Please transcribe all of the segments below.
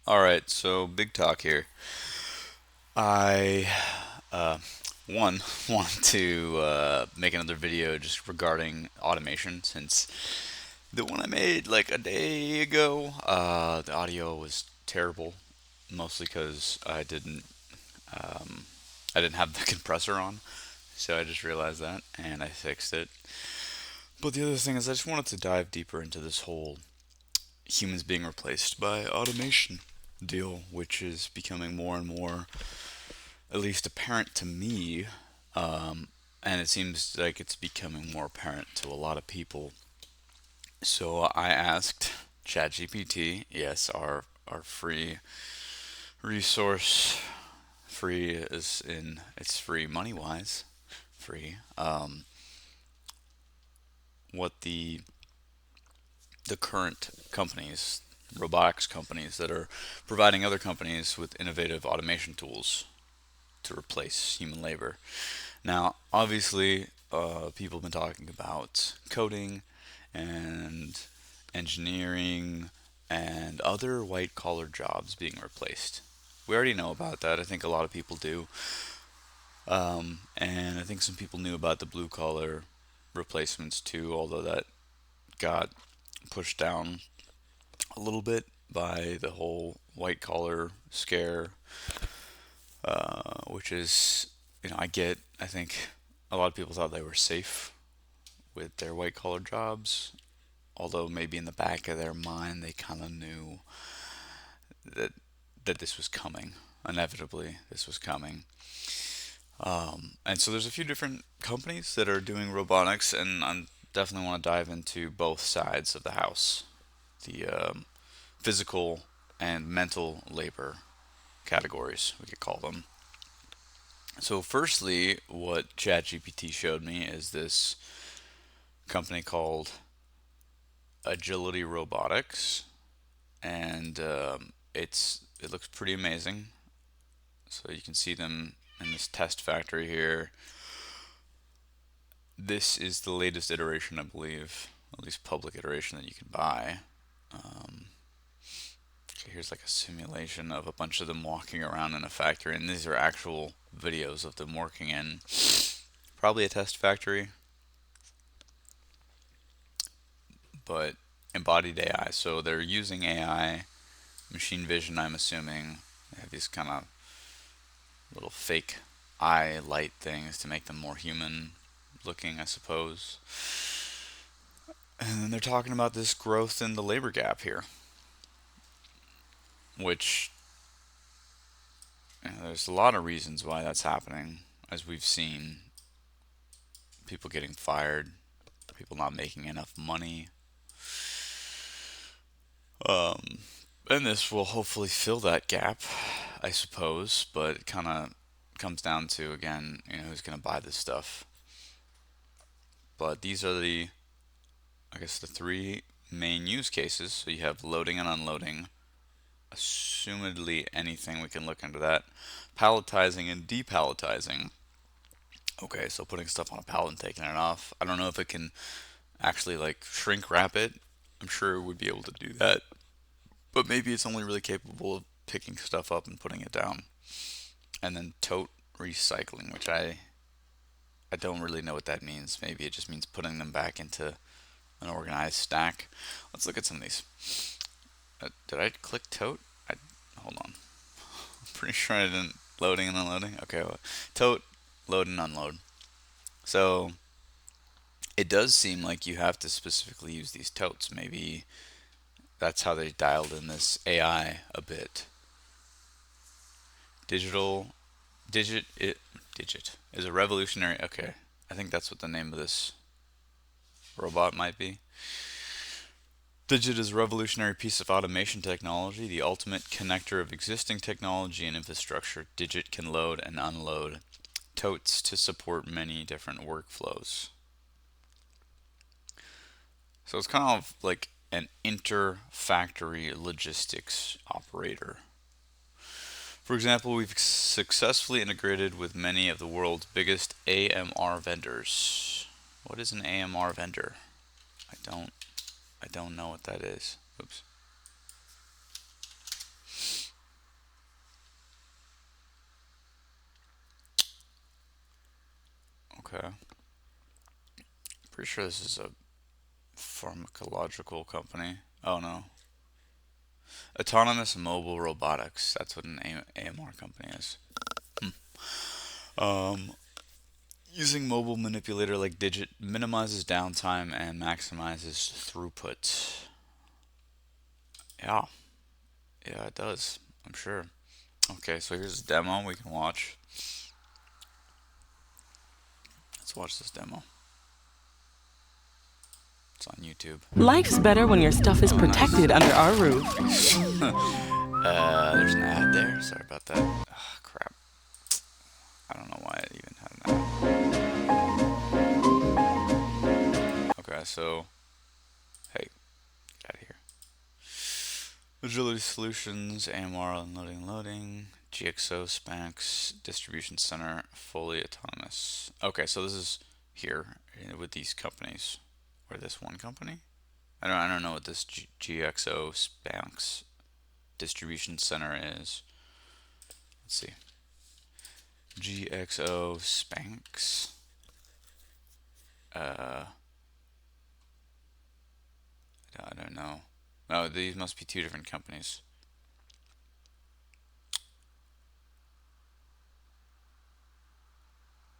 All right, so big talk here. I uh, one want to make another video just regarding automation since the one I made like a day ago, the audio was terrible, mostly because I didn't have the compressor on, so I just realized that and I fixed it. But the other thing is, I just wanted to dive deeper into this whole humans being replaced by automation deal, which is becoming more and more at least apparent to me, and it seems like it's becoming more apparent to a lot of people. So I asked ChatGPT, yes, our free resource, free is in it's free money wise, free. What the current companies, robotics companies that are providing other companies with innovative automation tools to replace human labor. Now, obviously, people have been talking about coding and engineering and other white collar jobs being replaced. We already know about that. I think a lot of people do. And I think some people knew about the blue collar replacements too, although that got pushed down a little bit by the whole white collar scare, which is, I think a lot of people thought they were safe with their white collar jobs, although maybe in the back of their mind they kind of knew that this was coming. Inevitably, this was coming. And so there's a few different companies that are doing robotics, and I definitely want to dive into both sides of the house, the physical and mental labor categories, we could call them. So, firstly, what ChatGPT showed me is this company called Agility Robotics, and it looks pretty amazing. So you can see them in this test factory here. This is the latest iteration, I believe, at least public iteration that you can buy. Okay, here's like a simulation of a bunch of them walking around in a factory, and these are actual videos of them working in probably a test factory, but embodied AI. So they're using AI, machine vision, I'm assuming. They have these kind of little fake eye light things to make them more human looking, I suppose. And then they're talking about this growth in the labor gap here, which there's a lot of reasons why that's happening, as we've seen people getting fired, people not making enough money. Um, and this will hopefully fill that gap, I suppose, but it kind of comes down to, again, who's going to buy this stuff. But these are I guess, the three main use cases. So you have loading and unloading, assumedly anything, we can look into that. Palletizing and depalletizing. Okay, so putting stuff on a pallet and taking it off. I don't know if it can actually like shrink wrap it. I'm sure it would be able to do that, but maybe it's only really capable of picking stuff up and putting it down. And then tote recycling, which I don't really know what that means. Maybe it just means putting them back into an organized stack. Let's look at some of these. Did I click tote? Hold on. I'm pretty sure I didn't. Loading and unloading. Okay, well, tote, load and unload. So it does seem like you have to specifically use these totes. Maybe that's how they dialed in this AI a bit. Digital, digit is a revolutionary. Okay, I think that's what the name of this robot might be. Digit is a revolutionary piece of automation technology, the ultimate connector of existing technology and infrastructure. Digit can load and unload totes to support many different workflows. So it's kind of like an inter-factory logistics operator. For example, we've successfully integrated with many of the world's biggest AMR vendors. What is an AMR vendor? I don't I don't know what that is. Oops. Okay. Pretty sure this is a pharmacological company. Oh no. Autonomous Mobile Robotics. That's what an AMR company is. Um, Using mobile manipulator like Digit minimizes downtime and maximizes throughput. Yeah, yeah, it does. I'm sure. Okay, so here's a demo we can watch. Let's watch this demo. It's on YouTube. Life's better when your stuff is Oh, nice. protected under our roof. There's an ad there. Sorry about that. Ah, crap. I don't know why it even had an ad. Okay, so hey, get out of here. Agility Solutions, AMR unloading, loading, GXO, Spanx, Distribution Center, fully autonomous. Okay, so this is here with these companies, or this one company. I don't know what this GXO Spanx Distribution Center is. Let's see. GXO Spanx. Uh, I don't know. Oh, these must be two different companies.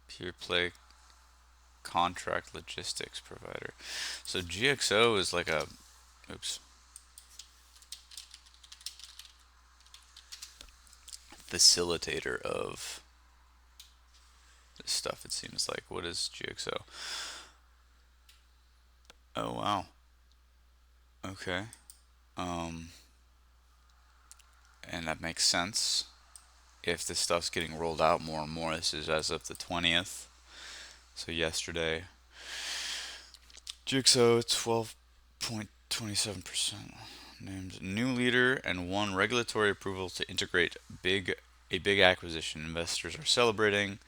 Pure Play Contract Logistics Provider. So GXO is like a, oops, facilitator of this stuff, it seems like. What is GXO? Oh, wow. Okay. Um, and that makes sense. If this stuff's getting rolled out more and more, this is as of the 20th. So yesterday, GXO 12.27%. Named new leader and won regulatory approval to integrate a big acquisition. Investors are celebrating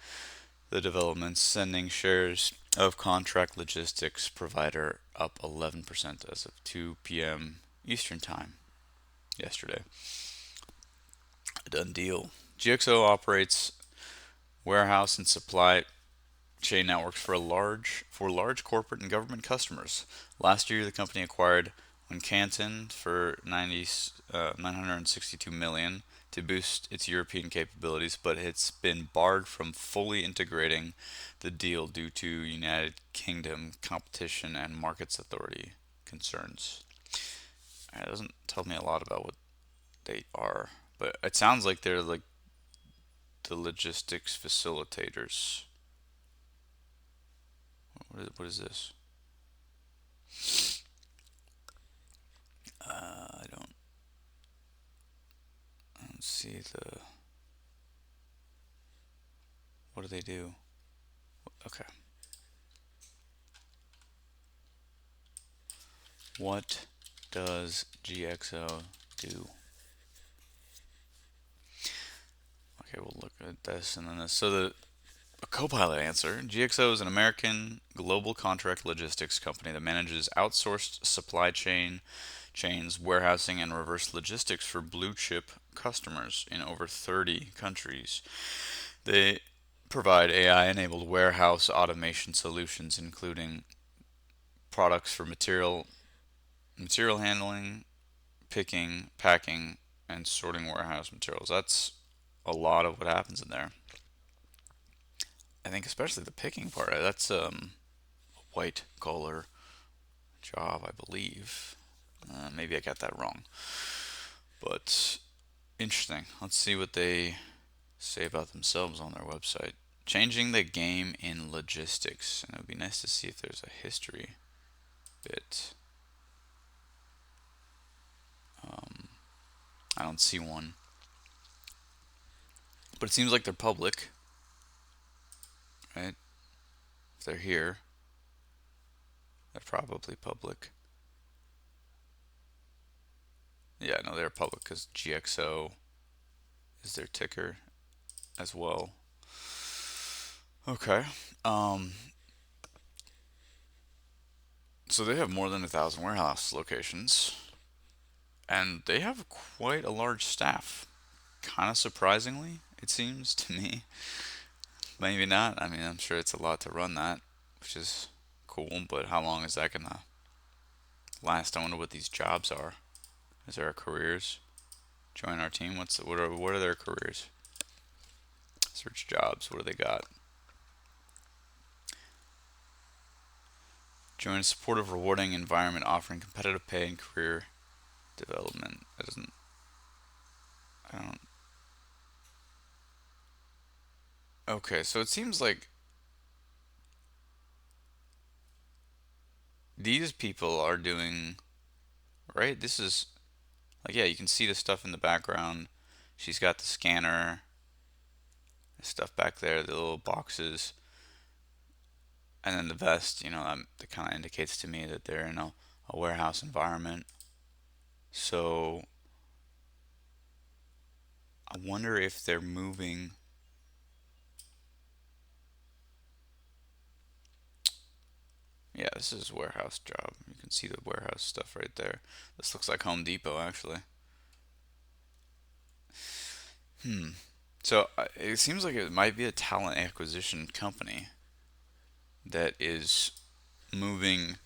the developments, sending shares of contract logistics provider up 11% as of 2 p.m. Eastern Time yesterday. A done deal. GXO operates warehouse and supply chain networks for large corporate and government customers. Last year, the company acquired Wincanton for 962 million to boost its European capabilities, but it's been barred from fully integrating the deal due to United Kingdom competition and markets authority concerns. It doesn't tell me a lot about what they are, but it sounds like they're like the logistics facilitators. What is this? I don't see the. What do they do? Okay. What does GXO do? Okay, we'll look at this and then this. So a Copilot answer. GXO is an American global contract logistics company that manages outsourced supply chains, warehousing, and reverse logistics for blue chip customers in over 30 countries. They provide AI-enabled warehouse automation solutions, including products for material handling, picking, packing, and sorting warehouse materials. That's a lot of what happens in there. I think especially the picking part. That's a white collar job, I believe. Maybe I got that wrong, but interesting. Let's see what they say about themselves on their website. Changing the game in logistics, and it would be nice to see if there's a history bit. I don't see one, but it seems like they're public, right? If they're here, they're probably public. Yeah, no, they're public because GXO is their ticker as well. Okay. Um, so they have more than 1,000 warehouse locations, and they have quite a large staff. Kind of surprisingly, it seems to me. Maybe not. I mean, I'm sure it's a lot to run that, which is cool, but how long is that gonna last? I wonder what these jobs are. Is there a careers? Join our team. What are their careers? Search jobs. What do they got? Join a supportive, rewarding environment offering competitive pay and career development. That doesn't. I don't. Okay, so it seems like these people are doing right. This is like, yeah, you can see the stuff in the background. She's got the scanner, the stuff back there, the little boxes, and then the vest. That kind of indicates to me that they're in a warehouse environment. So I wonder if they're moving. Yeah, this is a warehouse job. You can see the warehouse stuff right there. This looks like Home Depot, actually. Hmm. So it seems like it might be a talent acquisition company that is moving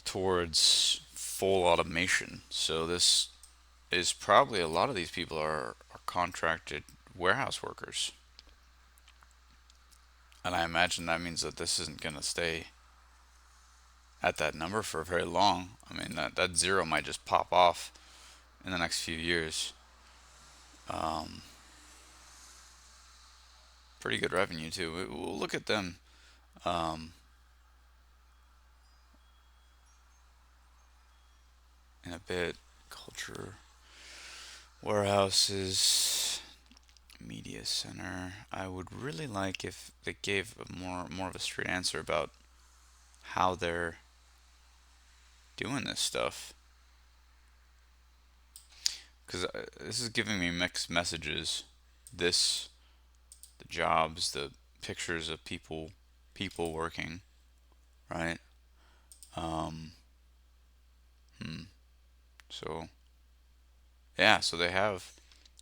towards full automation. So this is probably a lot of these people are contracted warehouse workers. And I imagine that means that this isn't going to stay at that number for very long. I mean, that zero might just pop off in the next few years. Um, Pretty good revenue, too. We'll look at them um, in a bit. Culture, warehouses, media center. I would really like if they gave a more of a straight answer about how they're doing this stuff, because this is giving me mixed messages. This, the jobs, the pictures of people working, right? Um, hmm. So yeah, so they have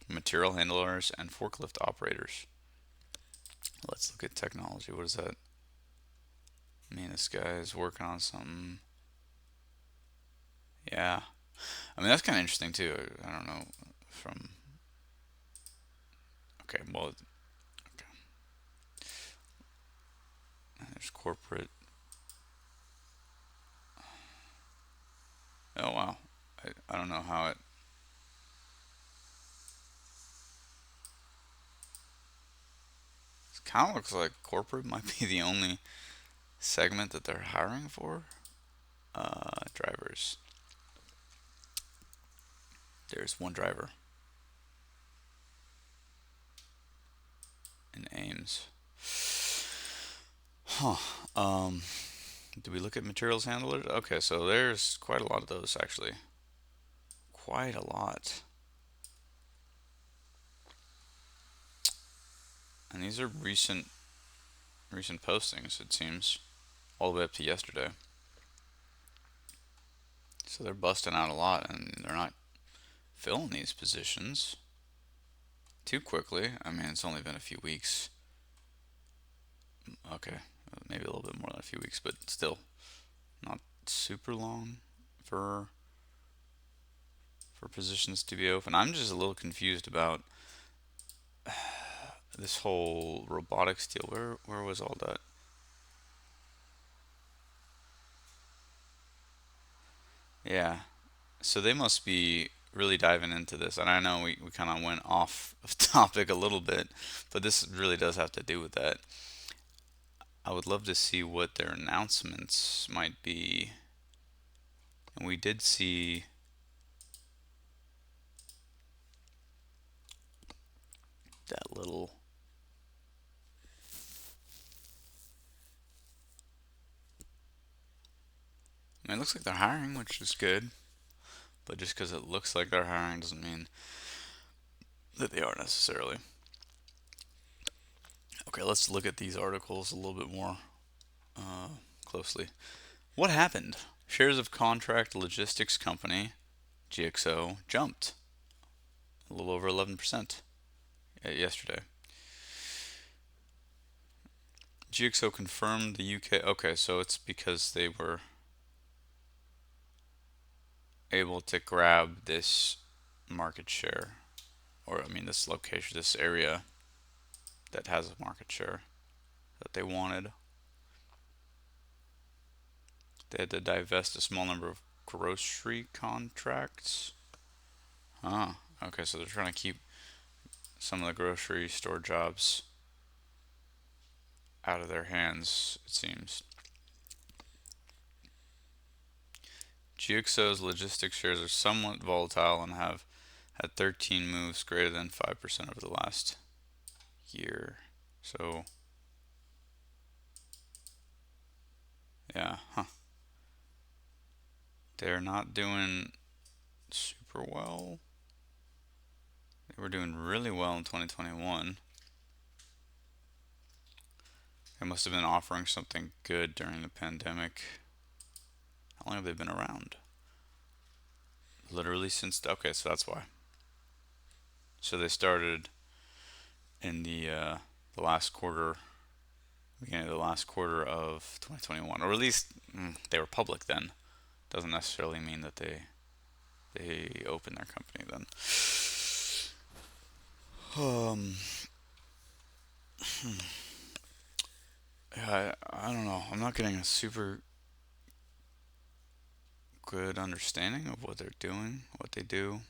material handlers and forklift operators. Let's look at technology. What does that mean? This guy is working on something. Yeah, I mean that's kind of interesting too. I don't know from. Okay, well, okay. There's corporate. Oh wow, I don't know how it. It kind of looks like corporate might be the only segment that they're hiring for. Drivers. There's one driver in Ames. Huh. Um, do we look at materials handlers? Okay, so there's quite a lot of those actually. Quite a lot. And these are recent postings, it seems, all the way up to yesterday. So they're busting out a lot, and they're not filling these positions too quickly. I mean, it's only been a few weeks. Okay, maybe a little bit more than a few weeks, but still not super long for positions to be open. I'm just a little confused about this whole robotics deal. Where was all that? Yeah. So they must be really diving into this. And I know we kind of went off of topic a little bit, but this really does have to do with that. I would love to see what their announcements might be. And we did see that little. I mean, it looks like they're hiring, which is good. But just because it looks like they're hiring doesn't mean that they are necessarily. Okay, let's look at these articles a little bit more uh, closely. What happened? Shares of contract logistics company GXO jumped a little over 11% yesterday. GXO confirmed the UK. Okay, so it's because they were able to grab this market share, or I mean, this location, this area that has a market share that they wanted. They had to divest a small number of grocery contracts. Ah, okay, so they're trying to keep some of the grocery store jobs out of their hands, it seems. GXO's logistics shares are somewhat volatile and have had 13 moves greater than 5% over the last year. So, yeah, huh. They're not doing super well. They were doing really well in 2021. They must have been offering something good during the pandemic. How long have they been around? Literally since. Okay, so that's why. So they started in the last quarter, beginning of the last quarter of 2021, or at least they were public then. Doesn't necessarily mean that they opened their company then. Um, yeah, I don't know. I'm not getting a super good understanding of what they're doing, what they do.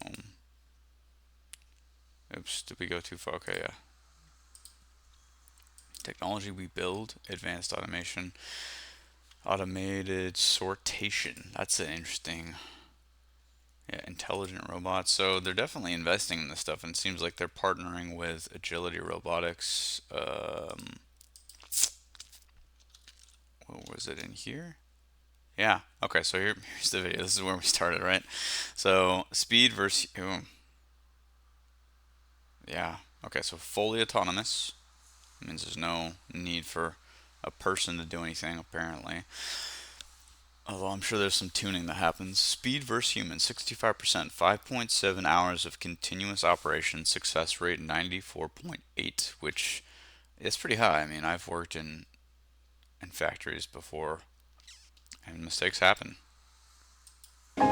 Um, Oops, did we go too far? Okay, yeah. Technology we build, advanced automation, automated sortation. That's an interesting, yeah, intelligent robots. So they're definitely investing in this stuff, and it seems like they're partnering with Agility Robotics. What was it in here? Yeah. Okay. So here's the video. This is where we started, right? So speed versus. Yeah. Okay. So fully autonomous means there's no need for a person to do anything apparently. Although I'm sure there's some tuning that happens. Speed versus human, 65%, 5.7 hours of continuous operation, success rate 94.8, which is pretty high. I mean, I've worked in factories before, and mistakes happen. Okay,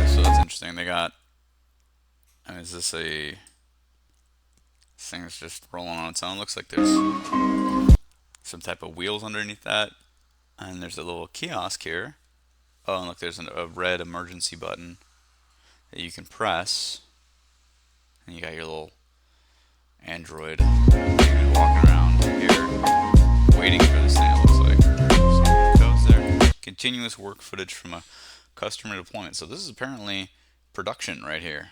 so that's interesting. They got. I mean, is this a. This thing is just rolling on its own. Looks like there's some type of wheels underneath that, and there's a little kiosk here. Oh, and look, there's a red emergency button that you can press, and you got your little Android. You're walking around here, waiting for this thing. It looks like some codes there. Continuous work footage from a customer deployment. So this is apparently production right here.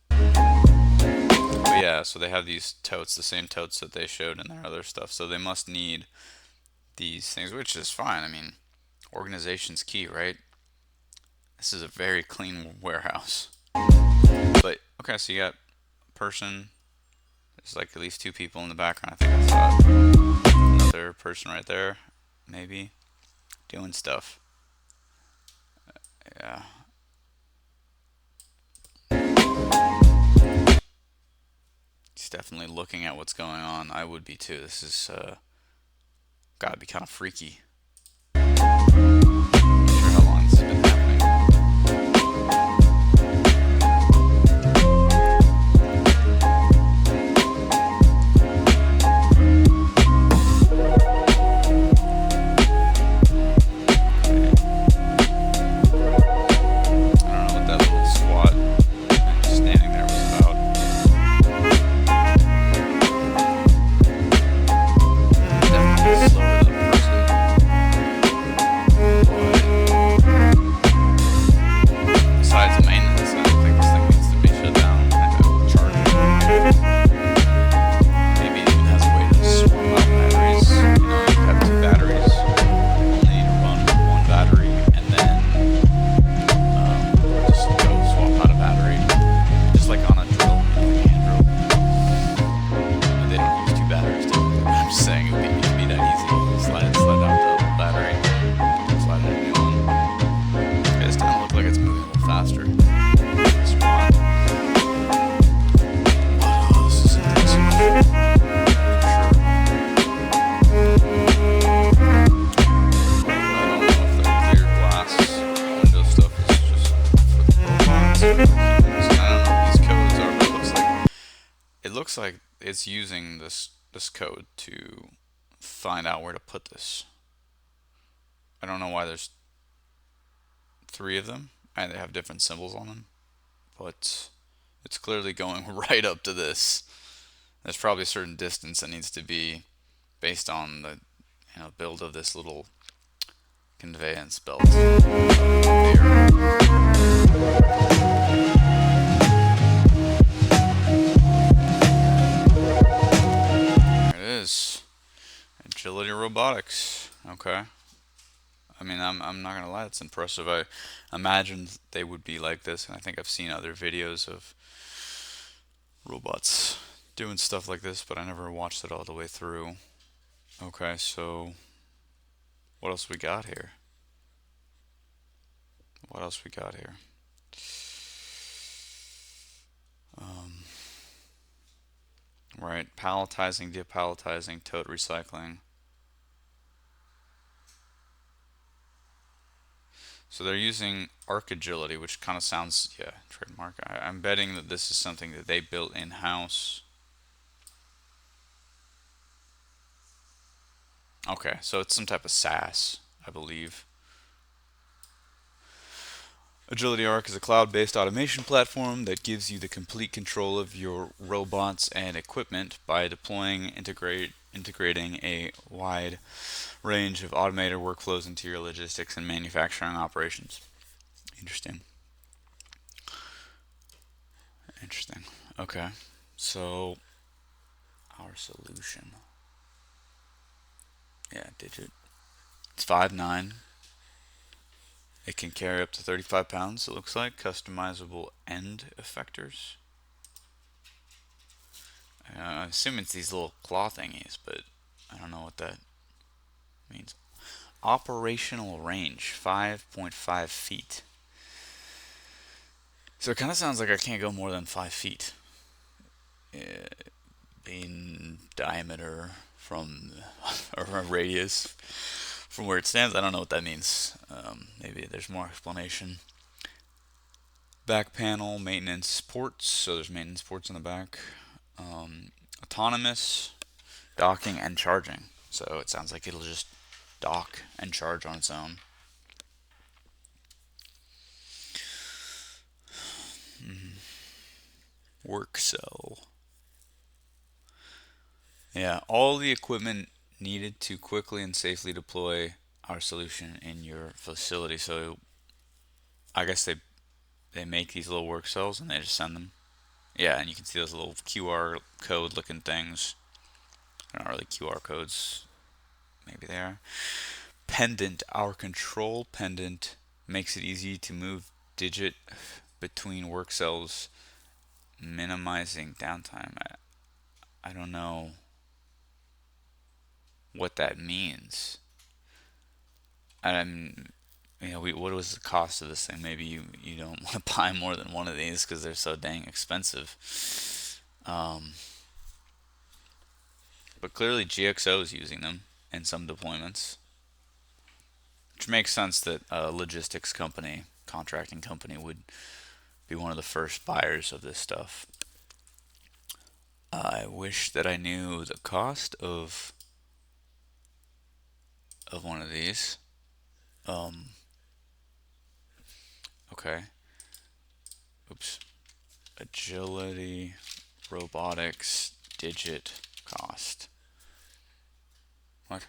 But yeah, so they have these totes, the same totes that they showed in their other stuff. So they must need these things, which is fine. I mean, organization's key, right? This is a very clean warehouse. But okay, so you got a person. There's like at least two people in the background. I think I saw another person right there, maybe doing stuff. Yeah. He's definitely looking at what's going on. I would be too. This is gotta be kind of freaky. Not sure how long this has been happening. I don't know what that little squat and just standing there was about. Definitely slower than a person. it's using this code to find out where to put this. I don't know why there's three of them and they have different symbols on them, but it's clearly going right up to this. There's probably a certain distance that needs to be based on the build of this little conveyance belt up here. There it is. Agility robotics. Okay. I mean, I'm not gonna lie, it's impressive. I imagined they would be like this, and I think I've seen other videos of robots doing stuff like this, but I never watched it all the way through. Okay, so what else we got here? What else we got here? Right, palletizing, depalletizing, tote recycling. So they're using arc agility, which kind of sounds, yeah, trademark. I'm betting that this is something that they built in-house. Okay, so it's some type of SaaS, I believe. Agility Arc is a cloud-based automation platform that gives you the complete control of your robots and equipment by integrating a wide range of automated workflows into your logistics and manufacturing operations. Interesting. Interesting. Okay. So our solution. Yeah, digit. It's 5'9". It can carry up to 35 pounds, it looks like. Customizable end effectors. I assume it's these little claw thingies, but I don't know what that means. Operational range, 5.5 feet. So it kind of sounds like I can't go more than 5 feet in diameter from, or a radius from where it stands. I don't know what that means. Maybe there's more explanation. Back panel, maintenance ports. So there's maintenance ports in the back. Autonomous, docking, and charging. So it sounds like it'll just dock and charge on its own. Work cell. Yeah, all the equipment needed to quickly and safely deploy our solution in your facility. So I guess they make these little work cells and they just send them. Yeah, and you can see those little QR code looking things. They're not really QR codes. Maybe they are. Pendant. Our control pendant makes it easy to move digit between work cells, minimizing downtime. I don't know what that means. I'm, what was the cost of this thing? Maybe you don't want to buy more than one of these because they're so dang expensive. But clearly GXO is using them in some deployments, which makes sense that a logistics company, contracting company, would be one of the first buyers of this stuff. I wish that I knew the cost of one of these. Okay. Oops. Agility, robotics, digit, cost. What?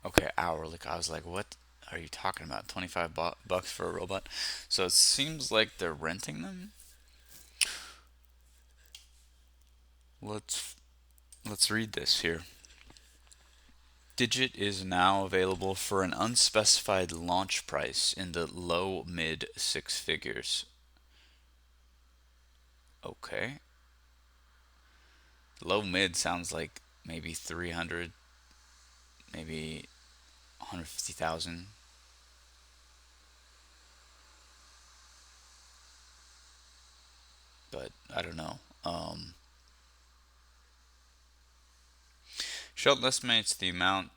Okay, hourly. I was like, what are you talking about? 25 bucks for a robot? So it seems like they're renting them. Let's read this here. Digit is now available for an unspecified launch price in the low mid six figures. Okay. Low mid sounds like maybe 300, maybe 150,000. But I don't know. Shelton estimates the amount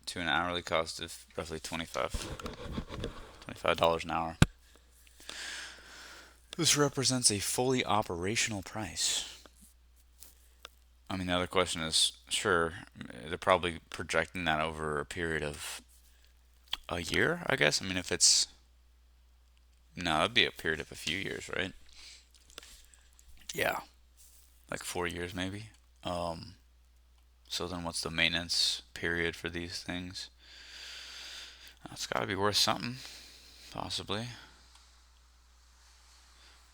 to an hourly cost of roughly $25 an hour. This represents a fully operational price. I mean, the other question is, sure, they're probably projecting that over a period of a year, I guess. I mean, if it's, no, it'd be a period of a few years, right? Yeah, like 4 years maybe. Um, so then what's the maintenance period for these things? It's got to be worth something, possibly.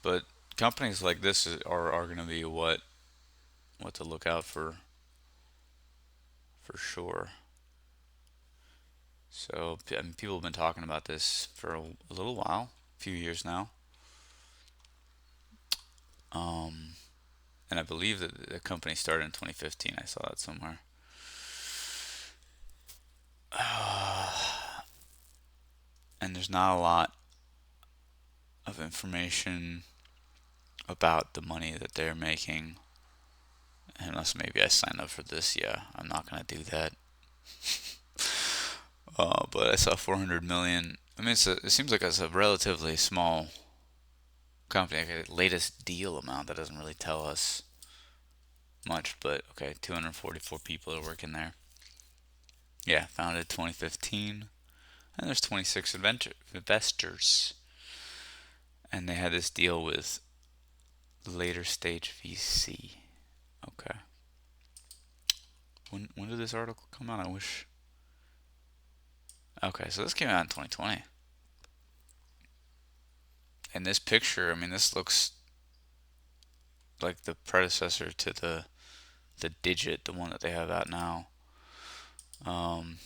But companies like this are going to be what to look out for sure. So I mean, people have been talking about this for a little while, a few years now. Um, and I believe that the company started in 2015. I saw that somewhere. And there's not a lot of information about the money that they're making. Unless maybe I sign up for this, yeah, I'm not gonna do that. But I saw 400 million. I mean, it seems like it's a relatively small company. Like a latest deal amount that doesn't really tell us much, but okay, 244 people are working there. Yeah, founded 2015, and there's 26 investors, and they had this deal with later stage VC. Okay, when did this article come out? I wish. Okay, so this came out in 2020, and this picture, I mean, this looks like the predecessor to the Digit, the one that they have out now. Um,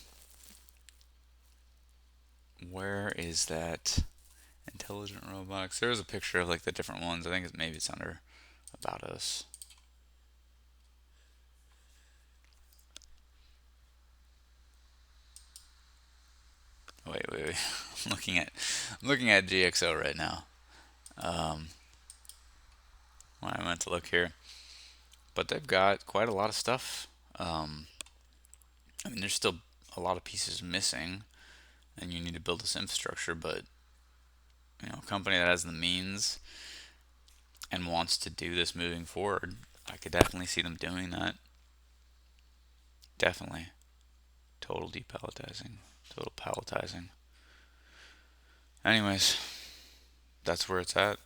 where is that? Intelligent robotics. There was a picture of like the different ones. I think maybe it's under About Us. Wait. I'm looking at GXO right now. Um, well, I meant to look here, but they've got quite a lot of stuff. Um, I mean, there's still a lot of pieces missing, and you need to build this infrastructure. But a company that has the means and wants to do this moving forward, I could definitely see them doing that. Definitely. Total depalletizing. Total palletizing. Anyways, that's where it's at.